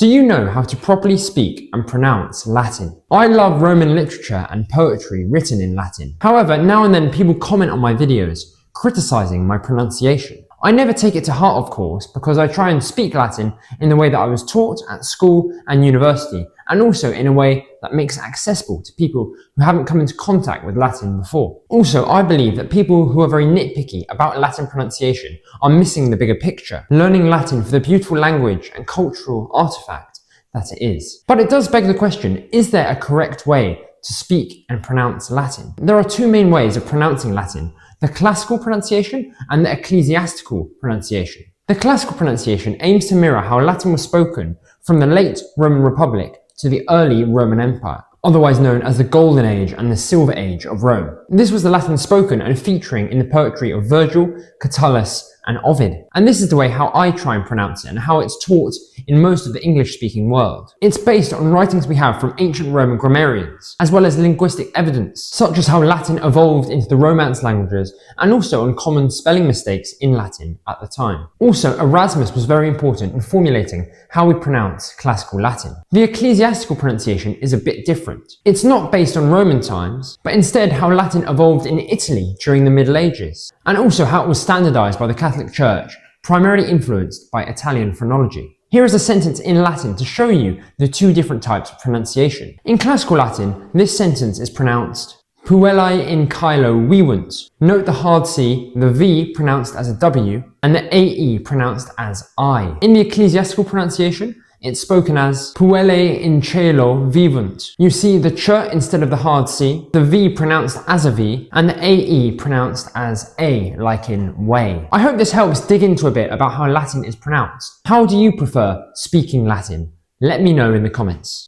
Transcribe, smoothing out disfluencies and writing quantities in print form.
Do you know how to properly speak and pronounce Latin? I love Roman literature and poetry written in Latin. However, now and then people comment on my videos, criticizing my pronunciation. I never take it to heart, of course, because I try and speak Latin in the way that I was taught at school and university, and also in a way that makes it accessible to people who haven't come into contact with Latin before. Also, I believe that people who are very nitpicky about Latin pronunciation are missing the bigger picture, learning Latin for the beautiful language and cultural artifact that it is. But it does beg the question, is there a correct way to speak and pronounce Latin? There are two main ways of pronouncing Latin: the classical pronunciation and the ecclesiastical pronunciation. The classical pronunciation aims to mirror how Latin was spoken from the late Roman Republic to the early Roman Empire, otherwise known as the Golden Age and the Silver Age of Rome. This was the Latin spoken and featuring in the poetry of Virgil, Catullus, and Ovid. And this is the way how I try and pronounce it and how it's taught in most of the English-speaking world. It's based on writings we have from ancient Roman grammarians, as well as linguistic evidence, such as how Latin evolved into the Romance languages, and also on common spelling mistakes in Latin at the time. Also, Erasmus was very important in formulating how we pronounce classical Latin. The ecclesiastical pronunciation is a bit different. It's not based on Roman times, but instead how Latin evolved in Italy during the Middle Ages, and also how it was standardized by the Catholic Church, primarily influenced by Italian phonology. Here is a sentence in Latin to show you the two different types of pronunciation. In classical Latin, this sentence is pronounced Puellae in caelo vivunt. Note the hard C, the V pronounced as a W, and the AE pronounced as I. In the ecclesiastical pronunciation, it's spoken as Puellae in caelo vivunt. You see the ch instead of the hard C, the V pronounced as a V, and the AE pronounced as A, like in way. I hope this helps dig into a bit about how Latin is pronounced. How do you prefer speaking Latin? Let me know in the comments.